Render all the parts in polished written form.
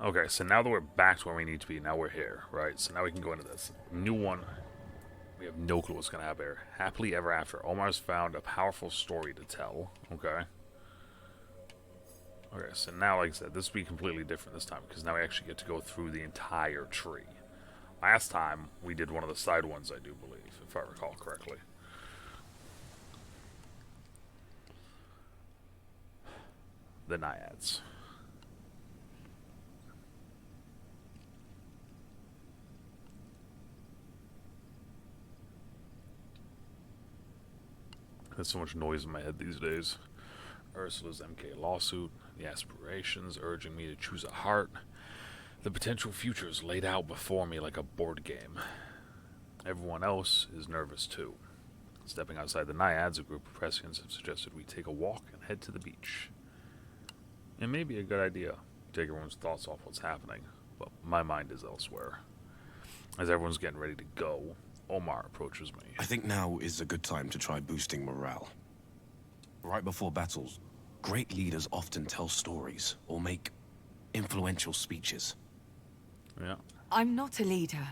Okay, so now that we're back to where we need to be, now we're here, right? So now we can go into this. New one. We have no clue what's going to happen here. Happily ever after. Omar's found a powerful story to tell. Okay. Okay, so now, like I said, this will be completely different this time, because now we actually get to go through the entire tree. Last time, we did one of the side ones, I do believe, if I recall correctly. The Naiads. There's so much noise in my head these days. Ursula's MK lawsuit, the aspirations urging me to choose a heart, the potential futures laid out before me like a board game. Everyone else is nervous too. Stepping outside the Naiads, a group of Prescients have suggested we take a walk and head to the beach. It may be a good idea, take everyone's thoughts off what's happening, but my mind is elsewhere. As everyone's getting ready to go, Omar approaches me. I think now is a good time to try boosting morale. Right before battles, great leaders often tell stories or make influential speeches. Yeah. I'm not a leader,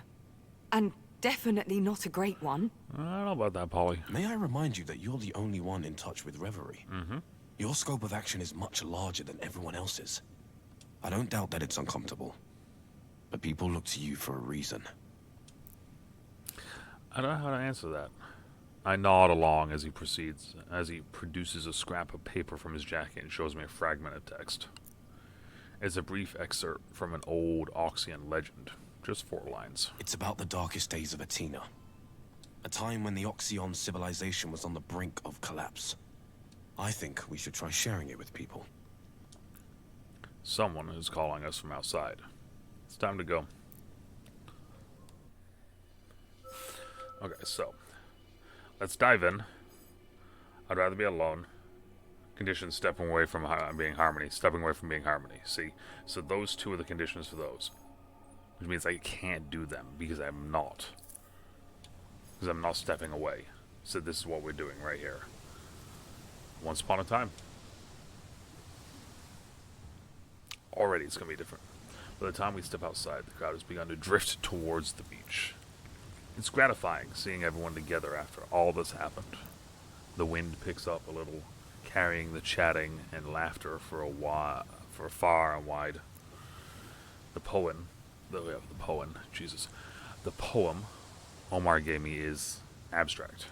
and definitely not a great one. I don't know about that, Polly. May I remind you that you're the only one in touch with Reverie? Mm-hmm. Your scope of action is much larger than everyone else's. I don't doubt that it's uncomfortable, but people look to you for a reason. I don't know how to answer that. I nod along as he proceeds, as he produces a scrap of paper from his jacket and shows me a fragment of text. It's a brief excerpt from an old Oxian legend, just 4 lines. It's about the darkest days of Athena, a time when the Oxion civilization was on the brink of collapse. I think we should try sharing it with people. Someone is calling us from outside. It's time to go. Okay, so let's dive in. I'd rather be alone. Conditions: stepping away from being harmony. Stepping away from being harmony. See? So those 2 are the conditions for those. Which means I can't do them because I'm not. Because I'm not stepping away. So this is what we're doing right here. Once upon a time. Already it's going to be different. By the time we step outside, the crowd has begun to drift towards the beach. It's gratifying seeing everyone together after all this happened. The wind picks up a little, carrying the chatting and laughter for far and wide. The poem Omar gave me is abstract.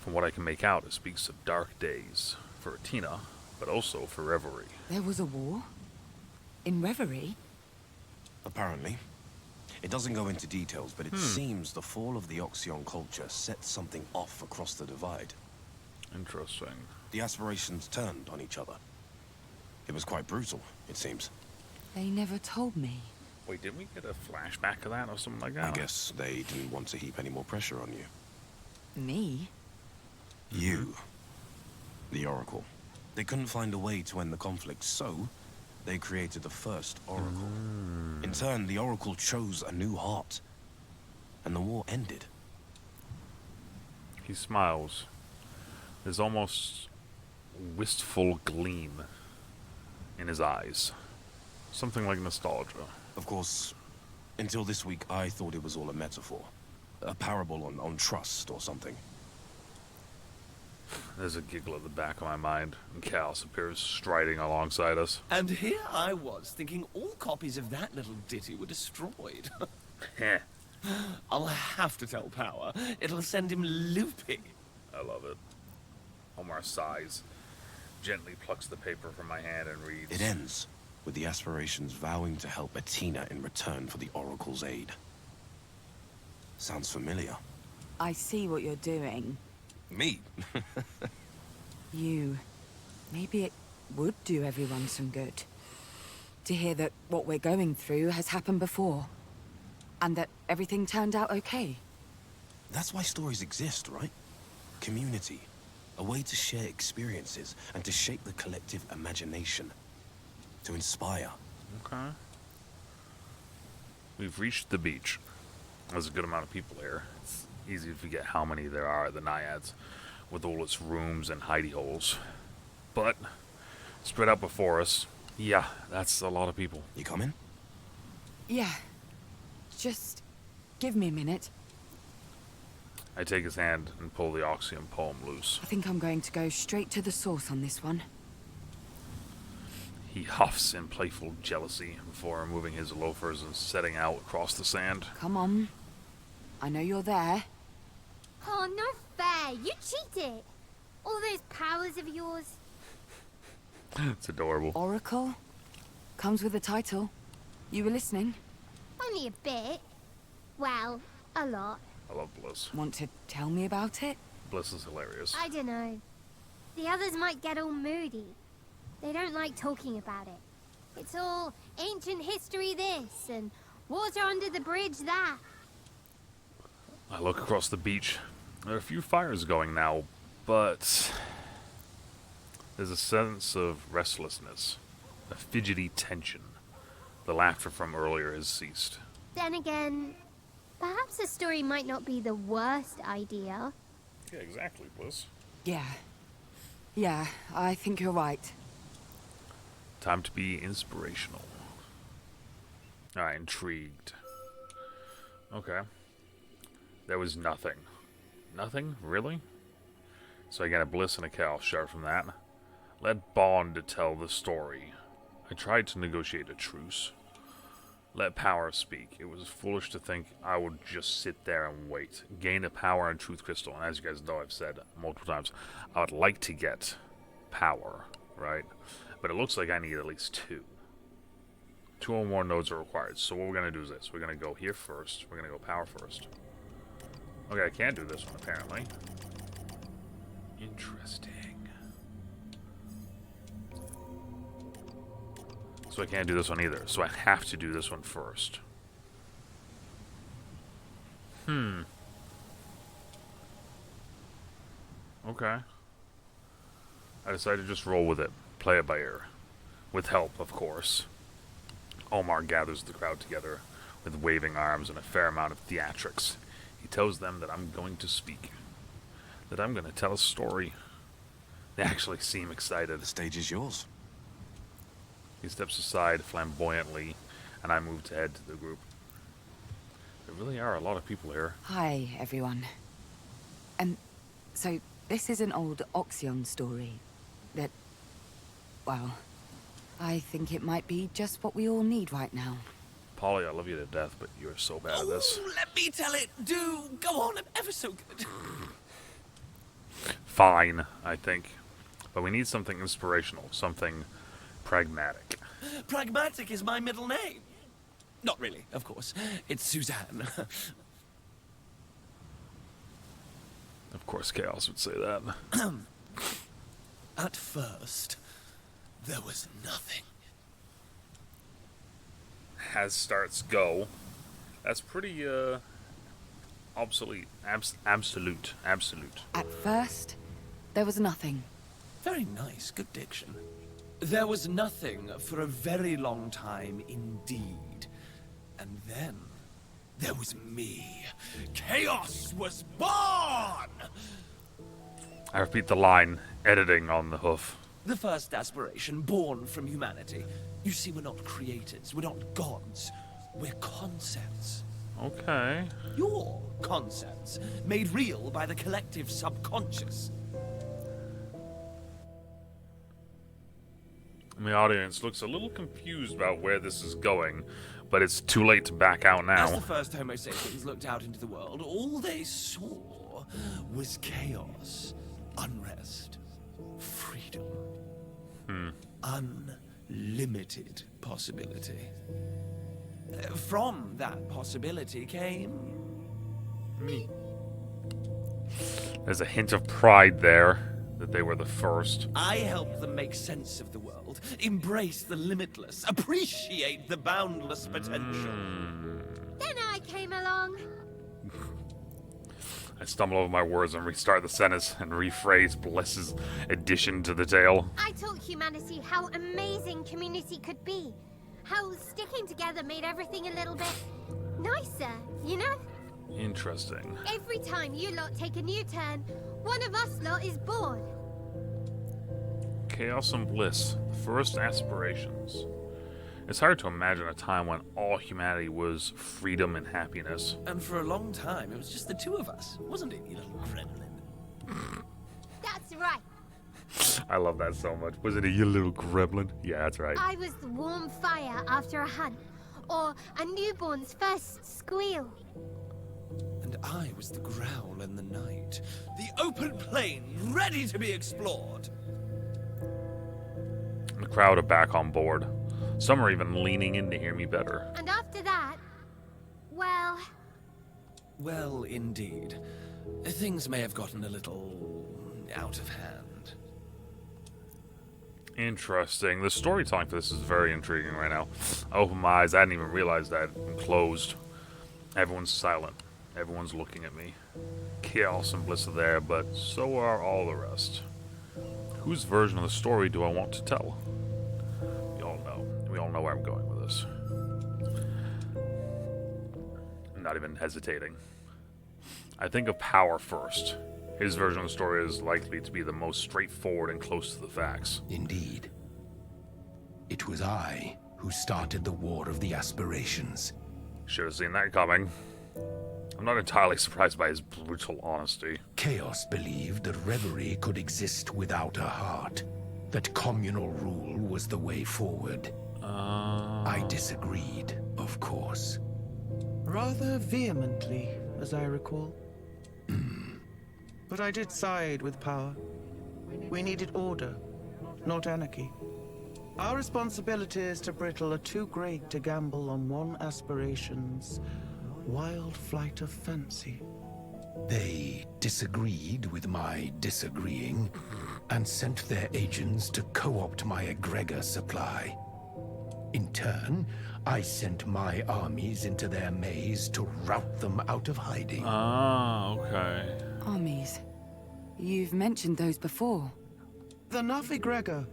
From what I can make out, it speaks of dark days for Athena, but also for Reverie. There was a war? In Reverie? Apparently. It doesn't go into details, but it seems the fall of the Oxion culture set something off across the divide. Interesting. The aspirations turned on each other. It was quite brutal, it seems. They never told me. Wait, didn't we get a flashback of that or something like that? I guess they didn't want to heap any more pressure on you. Me? You. The Oracle. They couldn't find a way to end the conflict, so they created the first Oracle. In turn, the Oracle chose a new heart, and the war ended. He smiles. There's almost wistful gleam in his eyes. Something like nostalgia. Of course, until this week, I thought it was all a metaphor. A parable on trust or something. There's a giggle at the back of my mind, and Chaos appears striding alongside us. And here I was, thinking all copies of that little ditty were destroyed. Heh. I'll have to tell Power. It'll send him loopy. I love it. Omar sighs, gently plucks the paper from my hand and reads. It ends with the aspirations vowing to help Athena in return for the Oracle's aid. Sounds familiar. I see what you're doing. Me? Maybe it would do everyone some good. To hear that what we're going through has happened before. And that everything turned out okay. That's why stories exist, right? Community. A way to share experiences and to shape the collective imagination. To inspire. Okay. We've reached the beach. There's a good amount of people here. It's easy to forget how many there are at the Naiads, with all its rooms and hidey holes. But, spread out before us, Yeah, that's a lot of people. You coming? Yeah. Just give me a minute. I take his hand and pull the Oxyon poem loose. I think I'm going to go straight to the source on this one. He huffs in playful jealousy before removing his loafers and setting out across the sand. Come on. I know you're there. Oh, no fair. You cheated. All those powers of yours. It's adorable. Oracle? Comes with a title. You were listening? Only a bit. Well, a lot. I love Bliss. Want to tell me about it? Bliss is hilarious. I don't know. The others might get all moody. They don't like talking about it. It's all ancient history this, and water under the bridge that. I look across the beach. There are a few fires going now, but there's a sense of restlessness, a fidgety tension. The laughter from earlier has ceased. Then again, perhaps a story might not be the worst idea. Yeah, exactly, Bliss. Yeah. Yeah, I think you're right. Time to be inspirational. Alright, intrigued. Okay. There was nothing. Nothing? Really? So I get a Bliss and a Cal shard from that. Let Bond to tell the story. I tried to negotiate a truce. Let power speak. It was foolish to think I would just sit there and wait. Gain a power and truth crystal. And as you guys know, I've said multiple times, I would like to get power, right? But it looks like I need at least 2. 2 or more nodes are required. So what we're going to do is this. We're going to go here first. We're going to go power first. Okay, I can't do this one, apparently. Interesting. So I can't do this one either. So I have to do this one first. Okay. I decided to just roll with it. Play it by ear. With help, of course. Omar gathers the crowd together with waving arms and a fair amount of theatrics. He tells them that I'm going to speak. That I'm going to tell a story. They actually seem excited. The stage is yours. He steps aside flamboyantly, and I move to head to the group. There really are a lot of people here. Hi, everyone. So this is an old Oxyon story that, well, I think it might be just what we all need right now. Polly, I love you to death, but you're so bad at this. Oh, let me tell it. Do go on. I'm ever so good. Fine, I think. But we need something inspirational, something pragmatic. Pragmatic is my middle name. Not really, of course. It's Suzanne. Of course, Chaos would say that. At first, there was nothing. As starts go. That's pretty, obsolete. Absolute. At first, there was nothing. Very nice, good diction. There was nothing for a very long time indeed. And then, there was me. Chaos was born! I repeat the line, editing on the hoof. The first aspiration born from humanity. You see, we're not creators, we're not gods. We're concepts. Okay. Your concepts, made real by the collective subconscious. The audience looks a little confused about where this is going, but it's too late to back out As the now. first Homo sapiens looked out into the world, all they saw was chaos, unrest, freedom, unlimited possibility. From that possibility came me. There's a hint of pride there, that they were the first. I helped them make sense of the world, embrace the limitless, appreciate the boundless potential. Then I came along. I stumble over my words and restart the sentence and rephrase Bliss's addition to the tale. I taught humanity how amazing community could be. How sticking together made everything a little bit nicer, you know? Interesting. Every time you lot take a new turn, one of us lot is born. Chaos and Bliss, the First aspirations. It's hard to imagine a time when all humanity was freedom and happiness. And for a long time, it was just the two of us, wasn't it, you little gremlin? That's right. I love that so much. Wasn't it, you little gremlin? Yeah, that's right. I was the warm fire after a hunt, or a newborn's first squeal. And I was the growl in the night, the open plain ready to be explored. The crowd are back on board. Some are even leaning in to hear me better. And after that, well, Well, indeed. Things may have gotten a little out of hand. Interesting. The storytelling for this is very intriguing right now. I open my eyes. I hadn't even realized that. I'm closed. Everyone's silent. Everyone's looking at me. Chaos and bliss are there, but so are all the rest. Whose version of the story do I want to tell? We all know. We all know where I'm going with this. I'm not even hesitating. I think of Power first. His version of the story is likely to be the most straightforward and close to the facts. Indeed. It was I who started the War of the Aspirations. Should have seen that coming. I'm not entirely surprised by his brutal honesty. Chaos believed that Reverie could exist without a heart, that communal rule was the way forward. I disagreed, of course. Rather vehemently, as I recall. But I did side with power. We needed order, not anarchy. Our responsibilities to Brittle are too great to gamble on one aspiration's wild flight of fancy. They disagreed with my disagreeing and sent their agents to co-opt my egregor supply. In turn, I sent my armies into their maze to rout them out of hiding. Ah, okay. Armies. You've mentioned those before. The Nuff egregor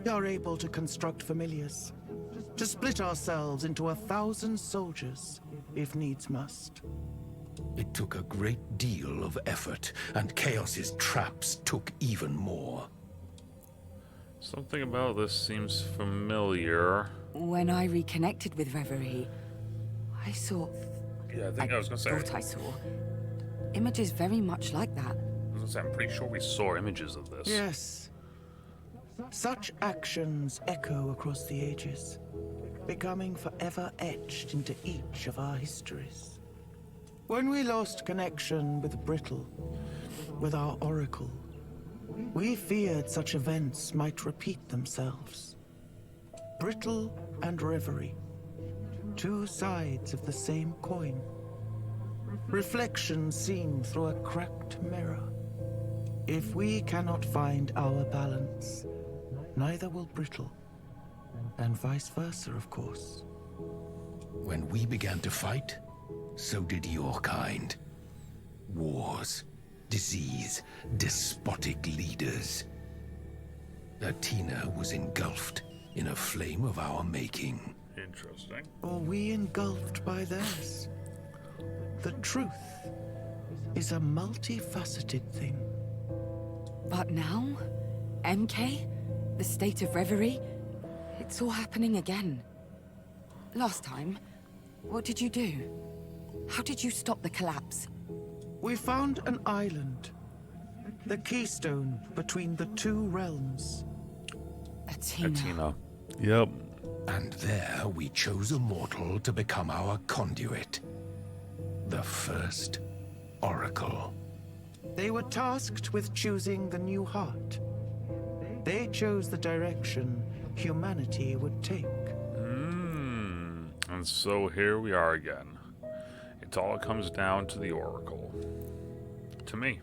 are able to construct familiars, to split ourselves into 1,000 soldiers, if needs must. It took a great deal of effort, and Chaos's traps took even more. Something about this seems familiar. When I reconnected with Reverie, I saw... Yeah, I was gonna say. thought I saw images very much like that. I was gonna say, I'm pretty sure we saw images of this. Yes. Such actions echo across the ages, becoming forever etched into each of our histories. When we lost connection with Brittle, with our Oracle, we feared such events might repeat themselves. Brittle and Reverie, two sides of the same coin. Reflections seen through a cracked mirror. If we cannot find our balance, neither will Brittle. And vice versa, of course. When we began to fight, so did your kind. Wars, disease, despotic leaders. Athena was engulfed in a flame of our making. Interesting. Or we engulfed by theirs. The truth is a multifaceted thing. But now, MK, the state of Reverie, it's all happening again. Last time, what did you do? How did you stop the collapse? We found an island, the keystone between the two realms. Athena. Yep. And there we chose a mortal to become our conduit. The first Oracle. They were tasked with choosing the new heart. They chose the direction humanity would take. And so here we are again. It all comes down to the Oracle. To me.